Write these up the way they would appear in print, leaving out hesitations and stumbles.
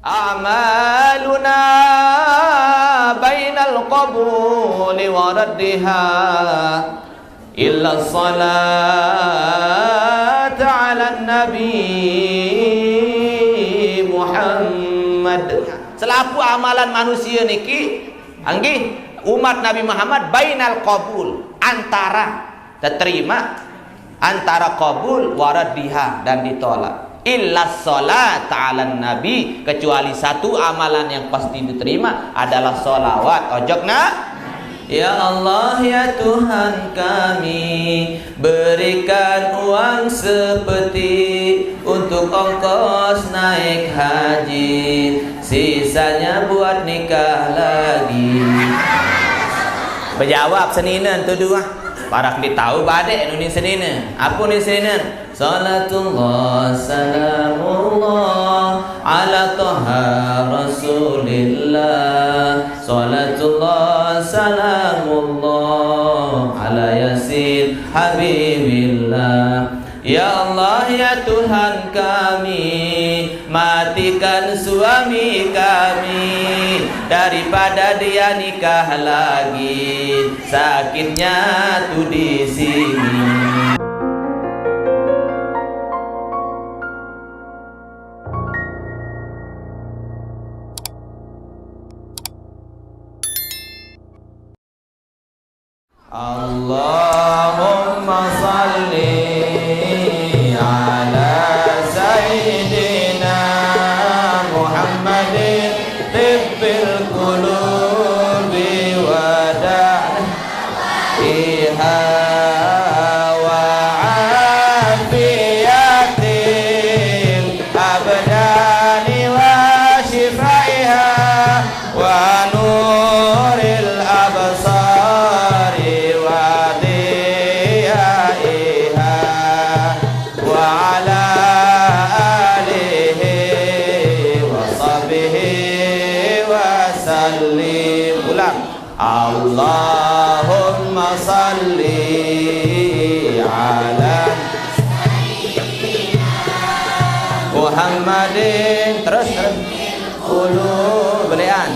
a'maluna bainal qabuli wa raddiha illa salat ala nabi Muhammad. Selaku amalan manusia niki anggih umat Nabi Muhammad bainal qabul, antara diterima, antara qabul waraddiha dan ditolak. Illa salat ala nabi, kecuali satu amalan yang pasti diterima adalah sholawat ojokna. Ya Allah ya Tuhan kami, berikan uang sepeti untuk ongkos naik haji, sisanya buat nikah lagi. Berjawab seninan tu dua. Parak di tahu badek ni seninan. Apa ni seninan? Salatullah salamullah ala taha rasulillah. Salatullah salamullah ala yasin habibillah. Ya Allah ya Tuhan kami, matikan suami kami daripada dia nikah lagi, sakitnya tuh di sini. Allahumma salli Allahumma salli ala Muhammadin. Terus ulu belian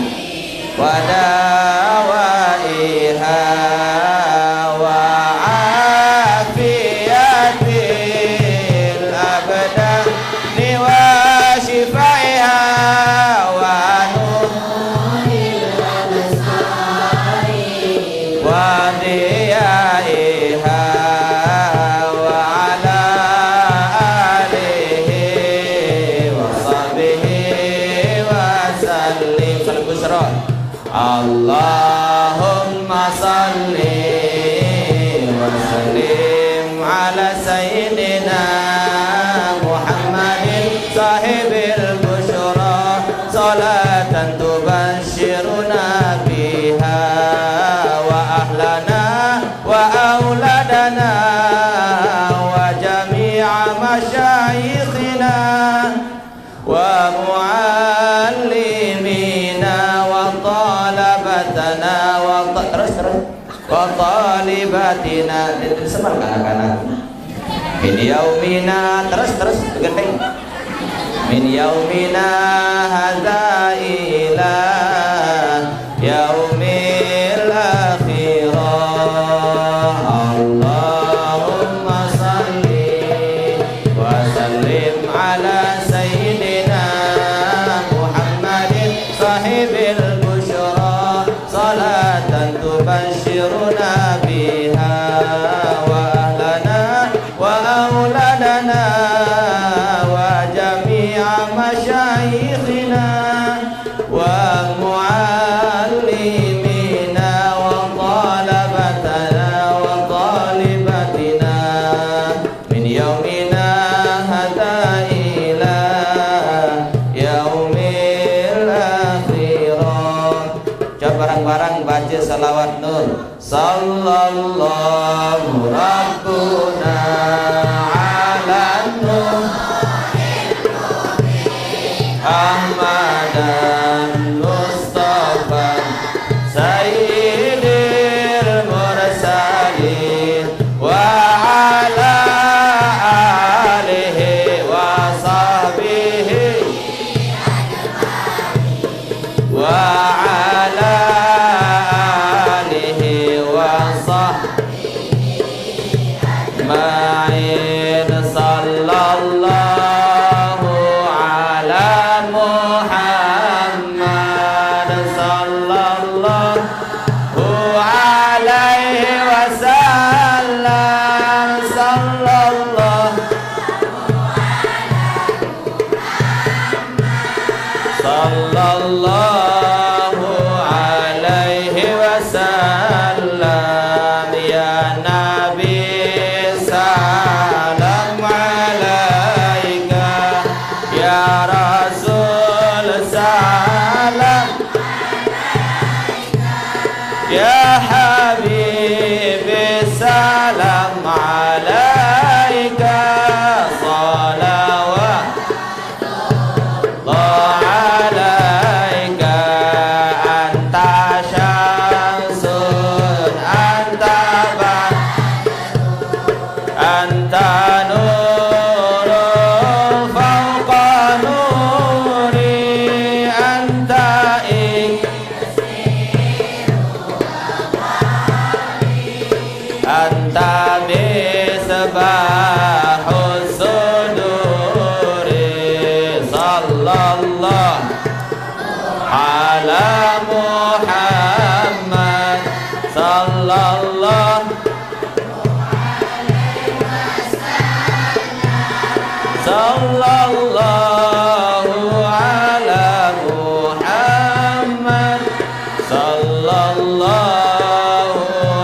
wadawaiha wa afiyatil abdani wa shifaiha wa Allahumma salli wa sallim ala sayyidina Muhammadin sahibil busyra, salatan tubashiruna biha wa ahlana wa auladana wa jami'a masyayikhina wa muallimina wa talabatana wa talibatina. Semangat anak-anak. Min yaumina, terus gendeng. Min yaumina hadza ila yaumil akhirah. Allahumma salli wa sallim ala sayyidina Muhammadin sahibil busyra, salatan tubashiruna biha wa ahlana wa auladana wa jami'a masyayikhina wa muallimina wa talabatana wa talibatina min yaumina hadza ila yaumil akhirah. Coba bareng-bareng baca salawat nur. Sallallahu rabbuna ala nur Ahmadan Mustafa Sayyidil Mursalin wa ala alihi wa sahbihi wa ala alihi wa sahbihi ma'in sallallahu ala Muhammad sallallahu alaihi wasallam sallallahu alaihi wasallam ya Nabi salam alaika ya Rasul salam ya Habibi salam alaika salawat misbahus suduri sallallahu ala Muhammad sallallahu ala Muhammad sallallahu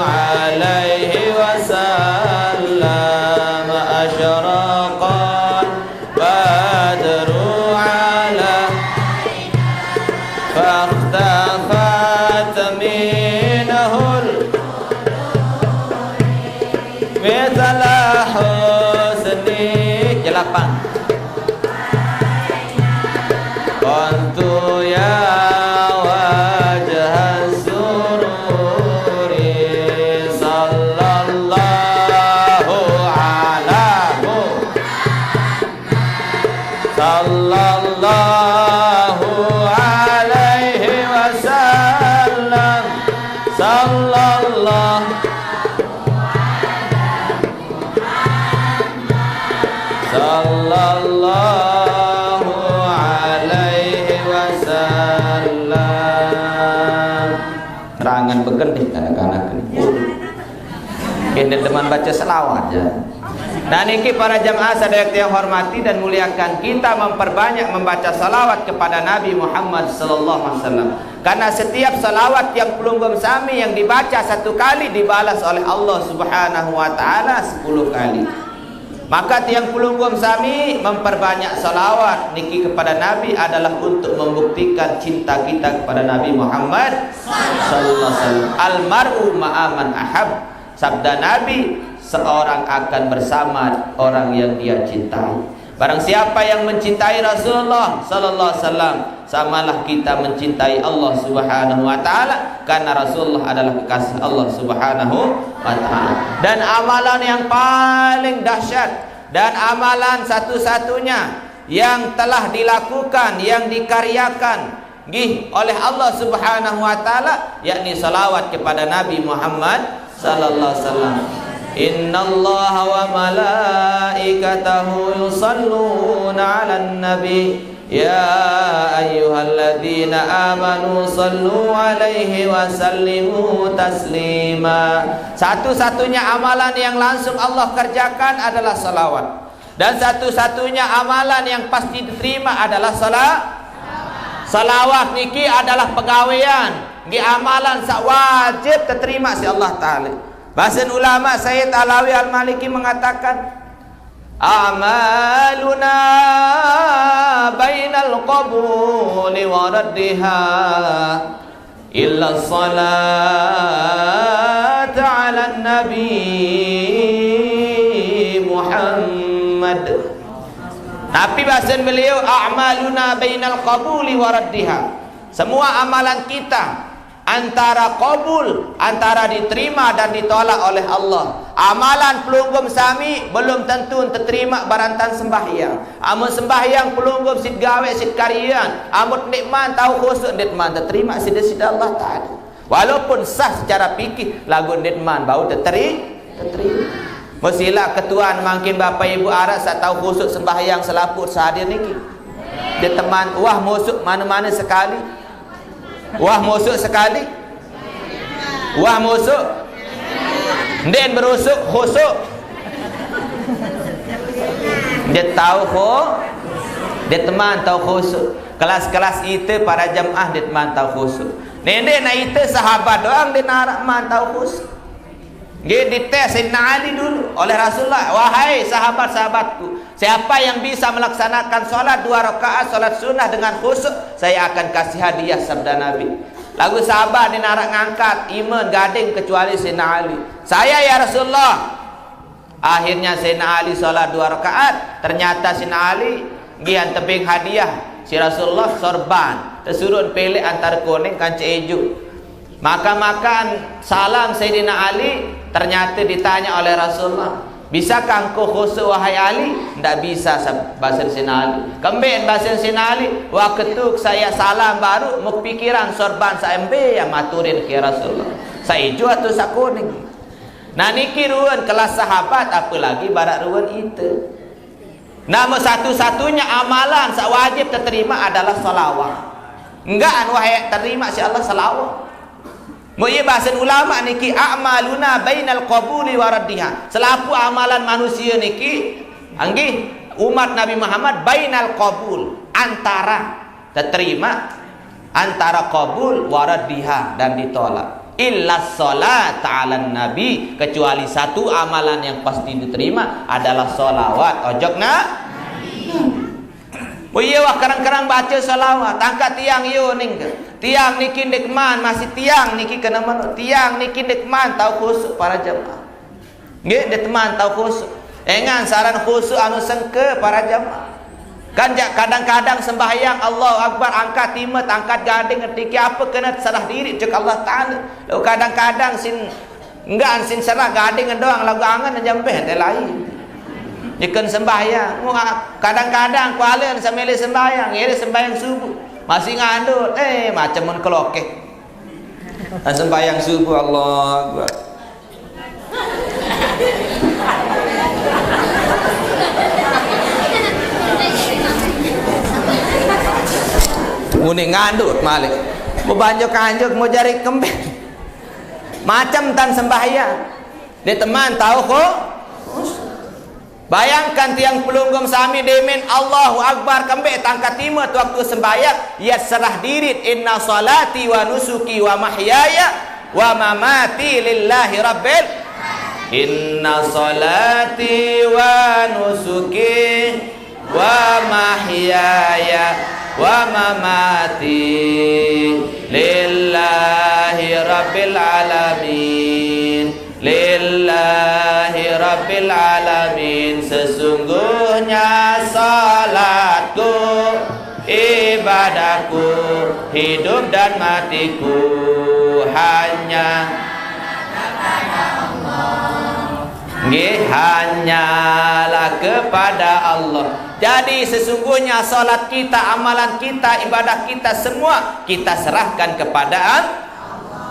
alaihi wasallam asyraqal badru ala fakhtafat minhul mithla husni jelapan Qantu ya wajah sururi sallallahu ala sallallahu alaihi wasallam sallallahu alaihi wasallam. Terangan begendih anak-anak ini. Ini teman baca selawat ya. Nah niki para jamaah sadayat yang hormati dan muliakan, kita memperbanyak membaca salawat kepada Nabi Muhammad sallallahu alaihi wasallam. Karena setiap salawat yang pelunggum sami yang dibaca satu kali dibalas oleh Allah Subhanahu wa taala 10 kali. Maka tiang pelunggum sami memperbanyak salawat niki kepada Nabi adalah untuk membuktikan cinta kita kepada Nabi Muhammad sallallahu alaihi wasallam. Almar'u ma'aman ahab. Sabda Nabi, seorang akan bersama orang yang dia cintai. Barang siapa yang mencintai Rasulullah sallallahu alaihi wasallam, samalah kita mencintai Allah Subhanahu wa taala, karena Rasulullah adalah kekasih Allah Subhanahu wa taala. Dan amalan yang paling dahsyat dan amalan satu-satunya yang telah dilakukan, yang dikaryakan oleh Allah Subhanahu wa taala, yakni salawat kepada Nabi Muhammad sallallahu alaihi wasallam. Innallaha wa malaikatahu yusalluna 'alan nabi ya ayyuhalladzina amanu sallu 'alaihi wa sallimu taslima. Satu-satunya amalan yang langsung Allah kerjakan adalah salawat, dan satu-satunya amalan yang pasti diterima adalah salawat niki adalah pegawaian di amalan wajib diterima si Allah taala. Bahasa ulama Sayyid Alawi Al-Maliki mengatakan, a'maluna bainal qabuli wa raddiha illa salat ala nabi Muhammad. Tapi bahasa beliau, a'maluna bainal qabuli wa raddiha, semua amalan kita antara qabul, antara diterima dan ditolak oleh Allah. Amalan pelunggum sami belum tentu terterima barantan sembahyang. Amun sembahyang pelunggum sid gawe sid karian, amun nikmat tahu khusyuk nikmat terterima sida-sida Allah Taala. Walaupun sah secara fikih lagu nikmat bau terterima. Mestilah ketuan makin bapa ibu aras tak tahu khusyuk sembahyang selaput sahadir niki. Dia teman wah musuk mana-mana sekali. Wah musuk sekali. Wah musuk. Den berusuk khusuk. Dia tahu dia teman tahu khusuk. Kelas-kelas itu para jamaah dia teman tahu khusuk. Nenek nak itu sahabat doang dia nak man tahu khusuk. Dia dites Sayyidina Ali dulu oleh Rasulullah. Wahai sahabat-sahabatku, siapa yang bisa melaksanakan solat 2 rakaat solat sunnah dengan khusyuk, saya akan kasih hadiah, sabda Nabi. Lagu sahabat ni nak ngangkat iman gading kecuali Sayyidina Ali. Saya ya Rasulullah. Akhirnya Sayyidina Ali solat 2 rakaat. Ternyata Sayyidina Ali gian tebing hadiah si Rasulullah sorban. Tersuruh pilih antara kuning kancing hijau. Maka makan salam Sayyidina Ali. Ternyata ditanya oleh Rasulullah, bisakah engkau khusyuk wahai Ali? Tidak bisa bahasa Sayyidina Ali. Kembali bahasa Sayyidina Ali, waktu itu saya salam baru mau pikiran sorban saya ambil yang maturin ke Rasulullah. Saya hijau atau saya kuning. Nah niki ruan kelas sahabat, apalagi barat ruan itu. Nama satu-satunya amalan saya wajib terima adalah salawat. Enggak wahai terima si Allah salawat. Moye bahasa ulama niki a'maluna bainal qabuli wa raddiha. Selaku amalan manusia niki anggih umat Nabi Muhammad bainal qabul, antara terima, antara qabul wa raddiha dan ditolak. Illa salat 'alan nabi, kecuali satu amalan yang pasti diterima adalah salawat ojokna nabi. Moye wah karang-karang baca salawat, angkat tiang yo ning tiang niki nikman masih tiang niki kena mana tiang niki nikman tahu khusyuk para jemaah nggih de teman tahu khusyuk engan saran khusyuk anu sengke para jemaah kan kadang-kadang sembahyang Allahu Akbar angkat timet angkat gading ngetiki apa kena serah diri cek Allah Taala. Lalu kadang-kadang sin enggak sin serah gading doang lagu angan jambe teh lain nyekeun sembahyang kadang-kadang kualen sambil sembahyang ya sembahyang subuh masih ngandut macam mun kelokeh sembahyang subuh Allah Akbar muni ngandut malik mau banjuk-kanjuk mau jari kembang macam tan sembahyang dia teman tahu kok. Bayangkan tiang pelunggum sami demen Allahu Akbar kembali tangkat timet waktu sembahyang ya serah diri inna salati wa nusuki wa mahyaya wa mamati lillahi rabbil inna salati wa nusuki wa mahyaya wa mamati lillahi rabbil alamin lillahi rabbil alamin. Sesungguhnya salatku, ibadahku, hidup dan matiku hanya kepada Allah. Hanyalah kepada Allah. Jadi sesungguhnya salat kita, amalan kita, ibadah kita semua kita serahkan kepada Allah.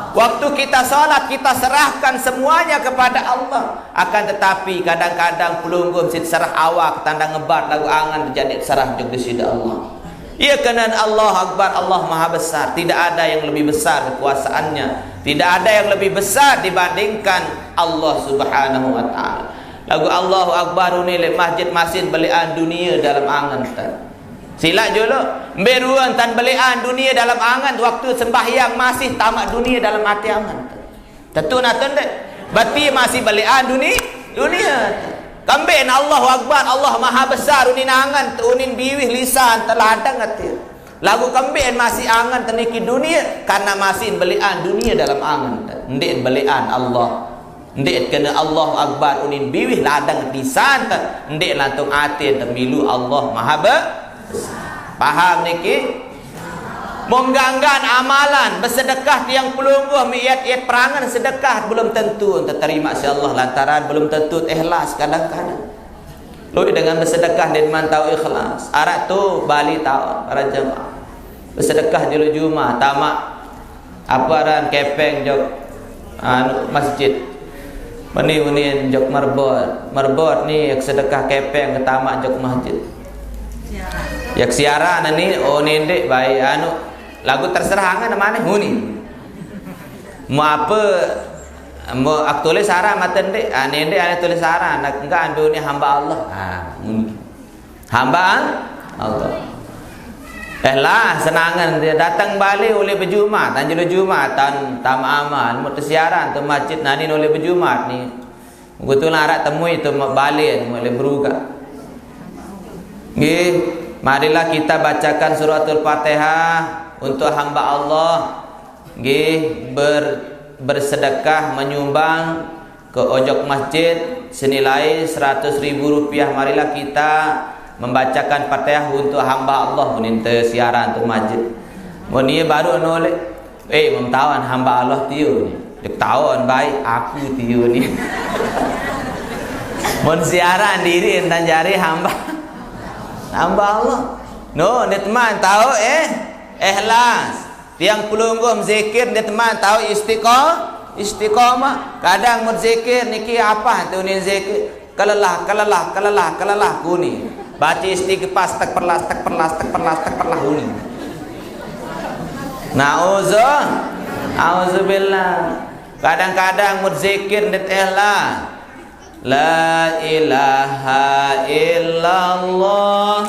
Waktu kita salat kita serahkan semuanya kepada Allah. Akan tetapi kadang-kadang pelunggum sit serah awak tanda ngebat lagu angan terjadi serah juga disida Allah. Ia kena Allah Akbar, Allah Maha Besar. Tidak ada yang lebih besar kekuasaannya. Tidak ada yang lebih besar dibandingkan Allah Subhanahu wa taala. Lagu Allahu Akbar ni le masjid masjid belian dunia dalam angan tan. Sila jolo beruan tan belian dunia dalam angan waktu sembahyang masih tamak dunia dalam hati angan. Tentu naton dek. Berarti masih belian dunia. Kamben Allahu Akbar, Allah Maha Besar unin angan unin biwih lisan teladang hati. Lagu kamben masih angan teniki dunia karena masih belian dunia dalam angan. Ndek belian Allah. Ndek kena Allah Akbar unin biwih ladang lisan ndek lantung hati temilu Allah Maha Besar. Paham niki? Mengganggan amalan bersedekah tiang pelungguh miat perangan sedekah belum tentu terima insyaallah lantaran belum tentu ikhlas kadang-kadang. Lui dengan bersedekah dan mantau ikhlas. Arak tu bali tahu para jemaah. Bersedekah di Jumat tamak apa ran kepeng jok masjid. Meni jok marbot ni sedekah kepeng ke tamak jok masjid. Yak siaran ni nendek baik lagu terserah kan mana huni mau apa mau ak tulis sarah mata ndek nendek ada tulis sarah nak enggak ambil ni hamba Allah hamba Allah lah senangan dia datang balik oleh berjumat tanjil Jumat tan tam amal mau tersiaran tu masjid nani oleh berjumat ni kebetulan arak temui tu balik oleh beruga nggih. Marilah kita bacakan suratul Fatihah untuk hamba Allah nggih bersedekah menyumbang ke ojok masjid senilai 100.000 rupiah. Marilah kita membacakan Fatihah untuk hamba Allah minta siaran untuk masjid. Ini baru nolek memtawan hamba Allah tiu ni. Dek tawon baik aku tiu ni. Mun siaran diri dan jari hamba Allah. No, ni teman tahu ikhlas. Tiang pelungguh zikir ni teman tahu istiqamah. Kadang mun zikir niki apa tu ni zikir? Kalalah kuni. Baca istighfar tak perlas kuni. Auzubillah. Kadang-kadang mun zikir ni ikhlas. La ilaha illallah,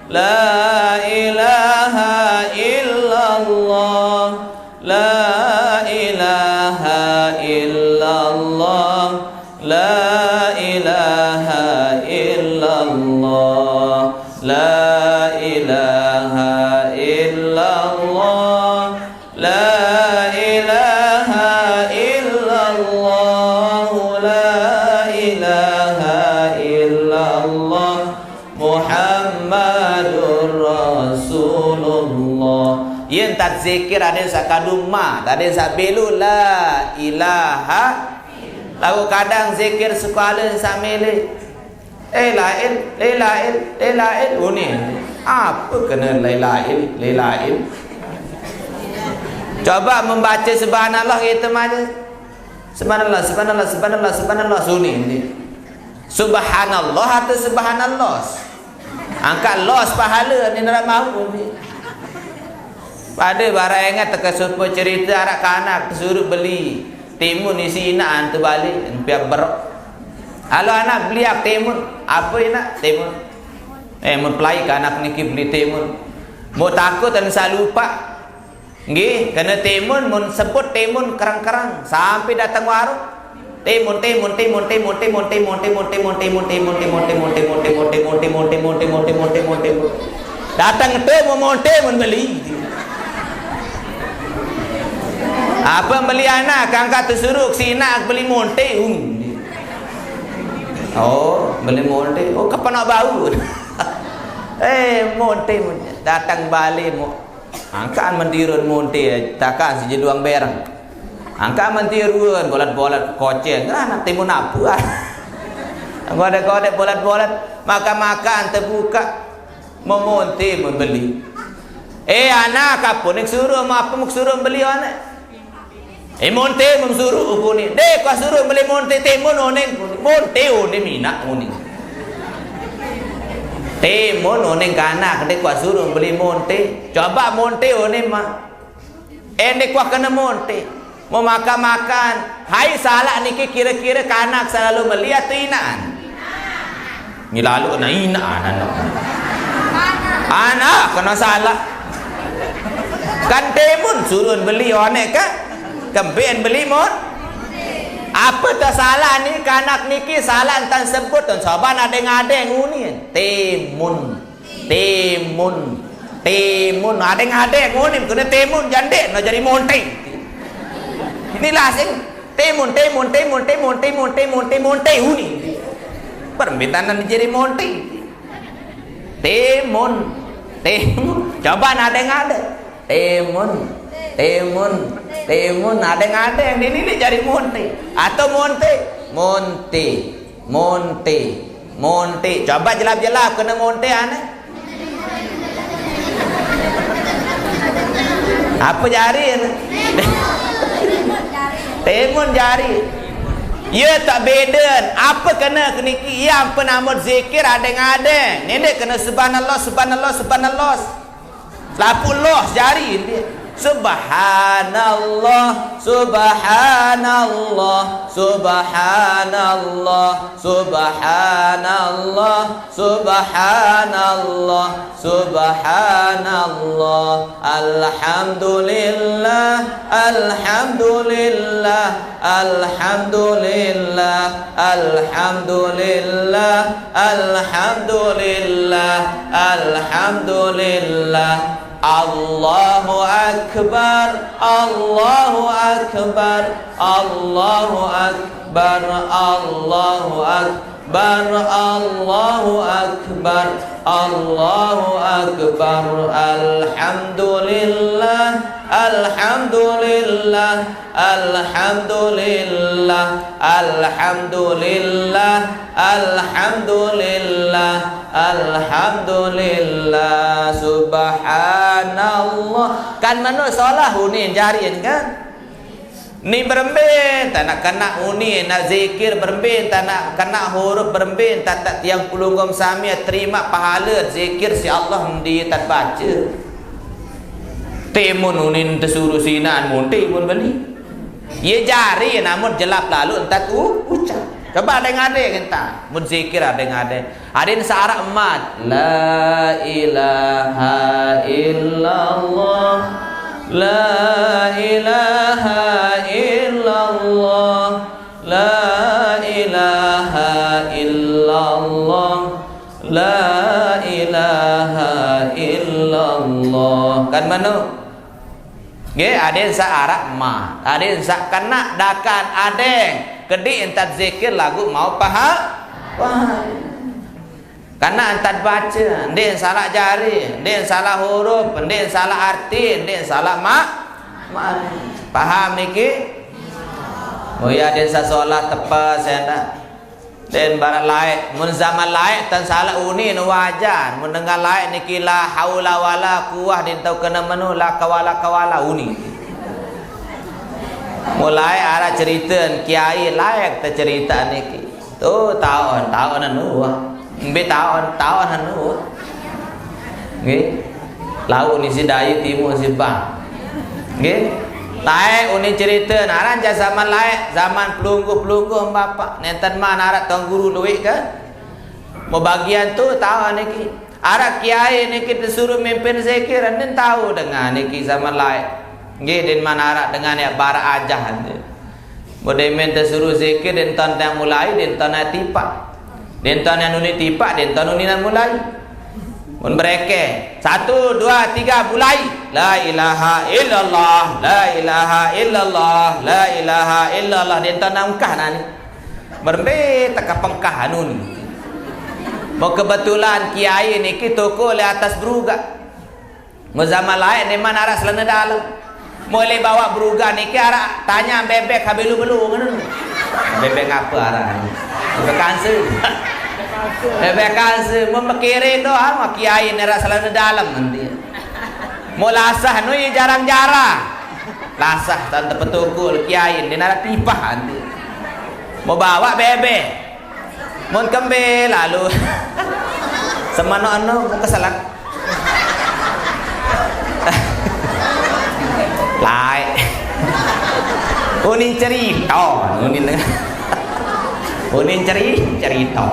la ilaha illallah, la ilaha illallah, la ilaha illallah, la ilaha illallah, la ilaha illallah, Muhammadur Rasulullah. Yen tak zikir ada sakaduma, ada sabelu la ilaha. Lalu kadang zikir sekala samele lail ini apa kena lail. Coba membaca subhanallah kita mana subhanallah sunni ini. Subhanallah atau subhanallah angkat los pahala ni nak mahu ni. Pada barang ingat terkesupa cerita anak kanak suruh beli timun isi inaan tu balik biar berok. Kalau anak beli timun apa nak timun mun pelai ke anak ni beli timun mau takut dan saya lupa nggih kena timun mun sebut timun kerang-kerang sampai datang warung timun datang tu mau monte mun beli apa beli anak angkat tersuruh si nak beli monte beli monte kapan nak bau monte datang balik angkat mendirun monte takkan si jeduang berang angkat mentirun bolat-bolat koceng nak timun apa godet bolat-bolat makan terbuka memonte membeli anak apa nak suruh apa mau suruh beli anak monte memsuruh kuning dek kau suruh beli monte timun oning monte oning minak oning timun oning kanak dek kau suruh beli monte coba monte oning mah dek kau kena monte mau makan hai salah niki kira-kira kanak selalu beli atau inaan ni lalu kena inaan anak kena salah kan timun suruh beli onek kan kempen beli mon apa tak salah ni kanak niki salah entan sebut dan saban adeng-adeng uni timun adeng-adeng uni kena timun jandek nak jadi monte ini lasing timun uni permintaan jadi monte timun coba adeng-adeng Timun adeng-adeng ini jadi monte atau monte coba jelap-jelap kena monte aneh apa jari timun jari ya tak beda apa kena keniki yang penamut zikir adeng-adeng ini kena subhanallah lapullah jari dia Subhanallah, subhanallah, subhanallah, subhanallah, subhanallah, subhanallah, alhamdulillah, alhamdulillah, alhamdulillah, alhamdulillah, alhamdulillah, alhamdulillah. Allahu Akbar, Allahu Akbar, Allahu Akbar, Allahu Akbar, Allahu Akbar, Allahu Akbar, alhamdulillah, alhamdulillah, alhamdulillah, alhamdulillah, alhamdulillah, alhamdulillah, subhanallah. Kan manu salah unin jarian kan? Ni berembin tak nak kena uni nak zikir berembin tak nak kena huruf berembin tak tiang pelunggom samia terima pahala zikir si Allah dia tak baca. Timun unin tersuruh sinan mun timun beli. Ye jari namun jelap lalu entat ucap. Coba adeng-adeng entah mun zikir adeng-adeng. Adin searah emat la ilaha illallah. La ilaha illallah, la ilaha illallah, la ilaha illallah. Kan mana? Nggih, aden sa arak mah, aden sa kena dakan adeng. Kedi entat zikir lagu mau paham? Wah. Karena entat baca, ndek salah jari, ndek salah huruf, ndek salah arti, ndek salah paham niki? Oh ya, den sasolah tepas ya ndak. Den barat laik, mun zaman laik tan salah uni nu wajar, mun dengar laik niki la haula wala quwah din tau kena menu la kawala uni. Mulai arah cerita kiai laik ta cerita niki. Tu tahun anu Mbe tahun anu. Nggih. Lau ni si dayu timur si bang. Nggih. Tae uni cerita naran zaman lae zaman pelunggu bapak. Nenten mah narat tong guru duit kan. Mau bagian tu tahu niki. Arak kiai niki disuruh mimpin zikir nen tahu dengan niki zaman lae. Nggih den manara dengan ya bara ajah ande. Mau demen disuruh zikir den ton yang mulai den ton tipak. Dentan yang nuni tipak, dentan nuni yang mulai. Mun bereke 1, 2, 3 mulai. La ilaha illallah, la ilaha illallah, la ilaha illallah. Dentan nangkah nani. Berbe tak pengkah nun. Mau kebetulan kiai niki toko le atas beruga. Mau zaman lain ni mana arah selena dalam. Mulai bawa beruga niki arah tanya bebek habelu-belu ngono. Bebek apa arah? Bekanse. Bekanse mau mikirin doang mak kiai ni rasa selena dalam nanti. Mau lasah nu jarang-jarang. Lasah tante petukul kiai ni nara tipah nanti. Mau bawa bebek. Mau kembe lalu. Semano anu mau kesalan. Lai. Unin cerita, unin cerita.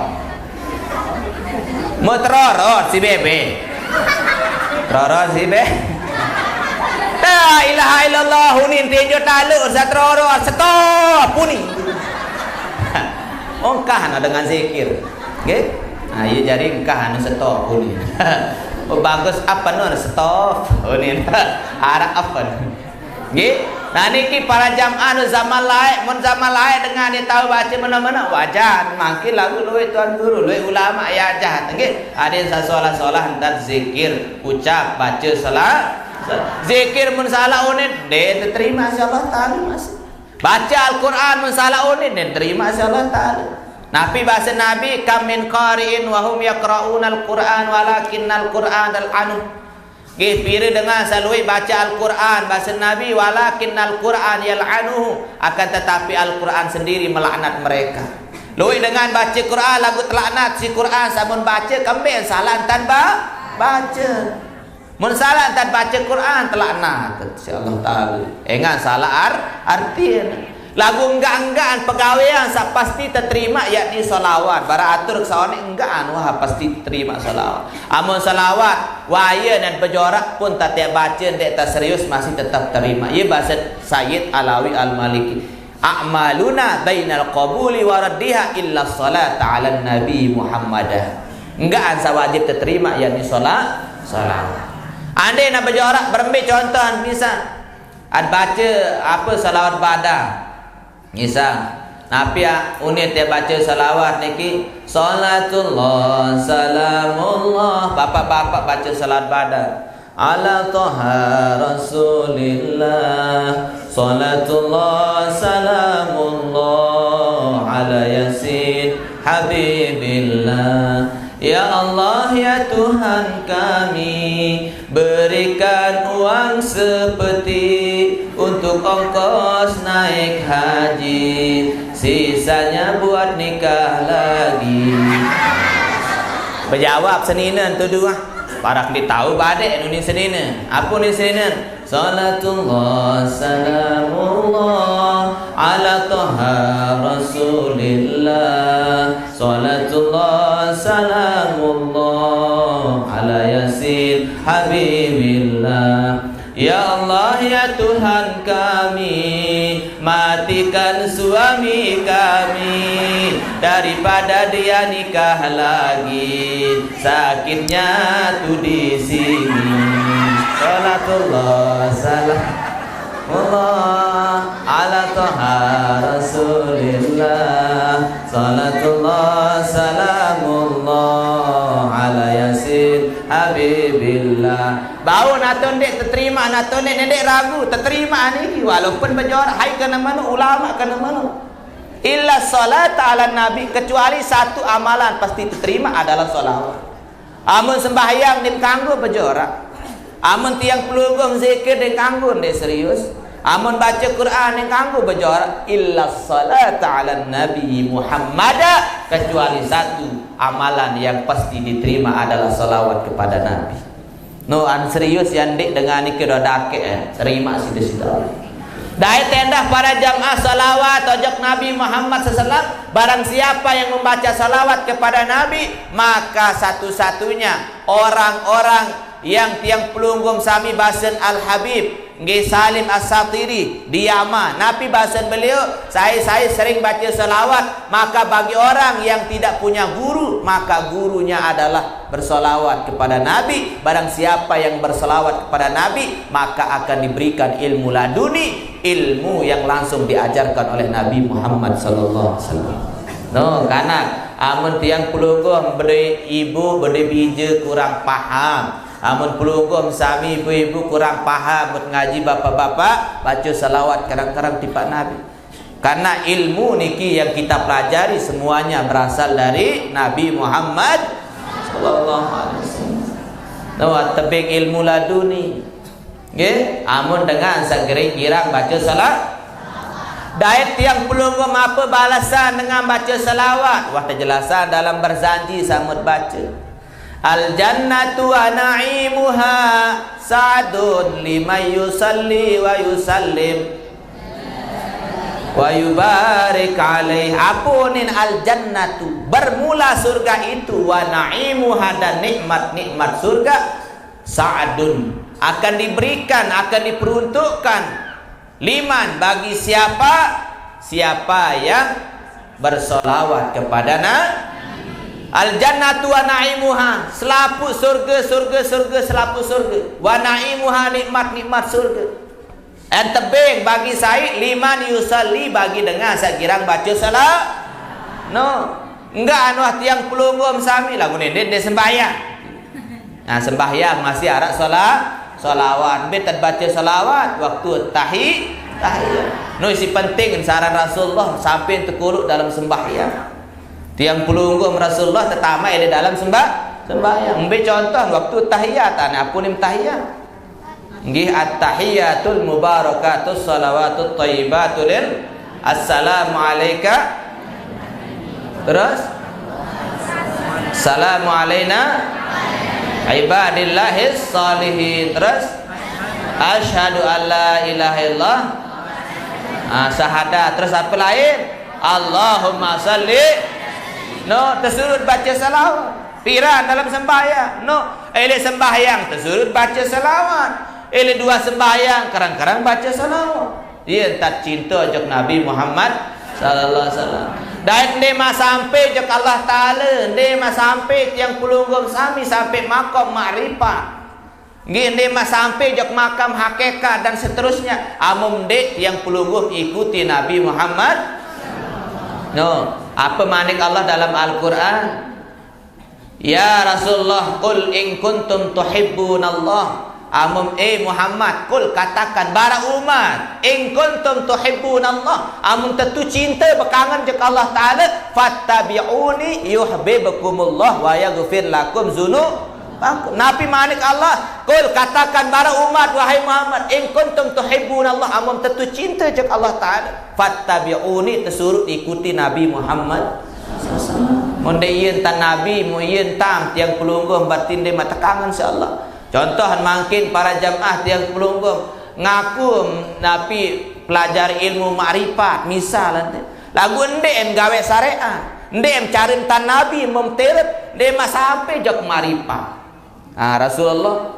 Mau terorot si bebe. Terorot si bebe. La ilaha illallah unin tinjau talu satrorot stop unin. Ongkah dengan zikir. Nggih. Ah iya jadi engkah anu stop unin. Oh bagus apa nu stop unin. Arah apa? Nggih. Nah niki para jamaah nu zaman lain, mun zaman lain dengan dia tahu baca mana-mana wajar. Mangkin lagu luwe tuan guru, luwe ulama ya jahat. Nggih. Ada sasolah-solah dan zikir, ucap, baca Zikir mun salah unin dia terima insyaallah taala masih. Baca Al-Quran mun salah unin dia terima insyaallah taala. Nabi bahasa Nabi kam min qari'in wa hum yaqra'una al-Quran walakinnal Quran al-anu. Pira dengan salui baca Al-Quran bahasa Nabi walakinnal Quran yal'anuhu, akan tetapi Al-Quran sendiri melaknat mereka. Lui dengan baca Quran lagu telaknat si Quran samun baca kambing salah tanpa baca. Mun salah tan baca Quran telaknat insyaallah taala. Engan salah artinya. Lagu enggak-enggaan pegawaian sak pasti terima yakni salawat. Bara atur saone enggaan wah pasti terima salawat. Amun salawat waya dan pejorak pun tak tiap baca dek tak serius masih tetap terima. Ia bahasa Sayyid Alawi Al-Maliki. A'maluna bainal qabuli wa raddiha illa salat 'ala nabi Muhammadah. Enggaan sawajib terima yakni salawat. Andai nak berjarak berembil contoh misal ad baca apa salawat badah. Misal Nabi unit dia baca salawat niki salatullah salamullah, bapak-bapak baca salawat badah ala toha rasulillah salatullah salamullah ala yasin habibillah. Ya Allah ya Tuhan kami, berikan uang sepeti untuk ongkos naik haji, sisanya buat nikah lagi. Berjawab seninen tu dua. Parak ditahu badai nu ni seninen. Apa ni seninen? Salatullah salamullah ala toha rasulillah salatullah salamullah ala yasin habibillah. Ya Allah ya Tuhan kami, matikan suami kami daripada dia nikah lagi, sakitnya tu di sini. Salatullah salamullah ala toha rasulillah salatullah salamullah ala yasin habibillah. Bau naton dek terima naton dek ragu terima ni walaupun berjuara hai kana mana ulama kana mana illa salat ala nabi, kecuali satu amalan pasti terima adalah salawat. Amun sembahyang din kanggo berjuara, amun tiang pelugum zikir din kanggo dek serius, amun baca Quran din kanggo berjuara illa salat ala nabi Muhammad, kecuali satu amalan yang pasti diterima adalah salawat kepada Nabi. No an serius yang dik dengan ni kira dake terima sida-sida. Dai tendah para jamaah salawat ojok Nabi Muhammad SAW. Barang siapa yang membaca salawat kepada Nabi, maka satu-satunya orang-orang yang tiang pelunggum sami basen Al-Habib nggih Salim As-Satiri di Yaman. Nabi bahasan beliau, saya sering baca salawat, maka bagi orang yang tidak punya guru, maka gurunya adalah bersalawat kepada Nabi. Barang siapa yang bersalawat kepada Nabi, maka akan diberikan ilmu laduni, ilmu yang langsung diajarkan oleh Nabi Muhammad sallallahu alaihi wasallam. No, karena amun tiang pelugum berde ibu berde bija kurang paham. Amun pelugum sami ibu-ibu kurang paham buat ngaji bapak-bapak baca salawat kadang-kadang tipak Nabi. Karena ilmu niki yang kita pelajari semuanya berasal dari Nabi Muhammad sallallahu alaihi wasallam. Nawa tebing ilmu laduni. Nggih, amun dengan sageri kirang baca salawat. Daet yang pelugum apa balasan dengan baca salawat? Wah terjelasan dalam berzanji samut baca. Al jannatu wa na'imuha sa'dun liman yusalli wa yusallim wa yubarik alaih. Apunin al jannatu, bermula surga itu, wa na'imuha, dan nikmat-nikmat surga, sa'dun, akan diberikan, akan diperuntukkan, liman, bagi siapa yang bersolawat kepada Nabi. Al jannatu wa na'imuha, selaput surga selaput surga, wa na'imuha, nikmat surga. Dan tebing bagi saya liman yusalli, bagi dengar saya kirang baca salawat. No, enggak anu tiang pelunggum sami lagu ni dia sembahyang. Nah sembahyang masih arak salawat. Betat baca salawat waktu tahiyat. No isi penting saran Rasulullah sampai terkuluk dalam sembahyang. Tiang pelungguh Rasulullah terutama ada dalam sembahyang. Ambil contoh waktu tahiyat, apa ni tahiyat? Nggih at-tahiyatul mubarakatus salawatut thayyibatul assalamu alayka. Terus assalamu alayna ibadillahis salihin. Terus asyhadu an la ilaha illallah. Syahadat. Terus apa lain? Allahumma salli. No, tersurut baca salawat. Piran dalam sembahyang. No, elok sembahyang tersurut baca salawat. Elok dua sembahyang kadang-kadang baca salawat. Dia tak cinta jok Nabi Muhammad sallallahu alaihi wasallam. Dan dia mah sampai jok Allah Taala, dia mah sampai yang pelunggum sami sampai makam makrifat. Nggih dia mah sampai jok makam hakikat dan seterusnya. Amum dek yang pelungguh ikuti Nabi Muhammad. No, apa manik Allah dalam Al-Quran? Ya Rasulullah, qul in kuntum tuhibbunallah. Amum Muhammad, qul katakan bara umat, in kuntum tuhibbunallah. Amum tentu cinta berkangen jek Allah Taala, fattabi'uni yuhibbukumullah wa yaghfir lakum dzunub. Nabi manik Allah, qul katakan bara umat wahai Muhammad, in kuntum tuhibbunallah. Amum tentu cinta jek Allah Taala, fattabi'uni tersuruh ikuti Nabi Muhammad. Mundayin tan Nabi muyin tam tiang pelungguh batin dia mata kangen insyaallah. Contoh makin para jamaah tiang pelungguh ngaku Nabi pelajari ilmu makrifat misal nanti. Lagu endem gawe syariat. Endem cari tan Nabi memteret dia mah sampai jok makrifat. Rasulullah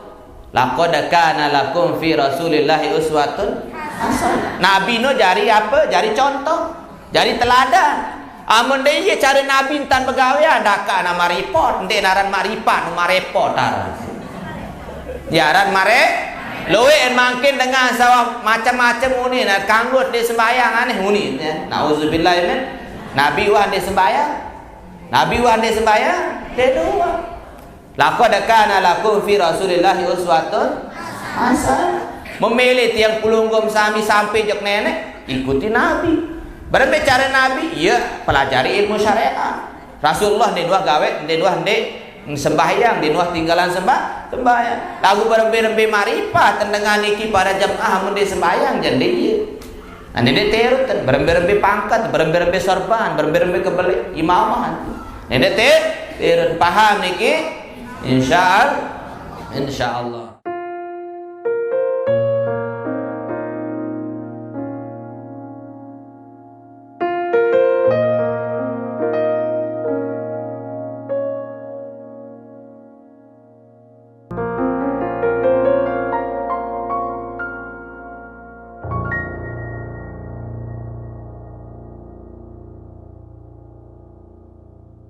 laqad kana lakum fi Rasulillahi uswatun hasanah. Nabi no jari apa? Jari contoh, jari teladan. Amun dia cari Nabi tan pegawai daka nama report, ndek naran marifat nama repot aran. Jaran mare loe en mangkin dengan sawah macam-macam uni nak kanggut di sembahyang aneh uni ya. Nauzubillah min. Nabi wan di sembahyang. Nabi wan di sembahyang, dia dua. Laqad kana lakum fi Rasulillahi uswatun hasanah. Memilih tiang pelunggum sami sampai jok nenek ikuti Nabi. Berbicara Nabi, ya pelajari ilmu syariat. Rasulullah di dua gawe, di dua ndek sembahyang, di dua tinggalan sembahyang. Lagu berembe-rembe marifat dengan iki para jamaah mun di sembahyang jadi dia. Nanti dia terut berembe-rembe pangkat, berembe-rembe sorban, berembe-rembe kebeli imamahan. Nanti terut paham niki insyaallah.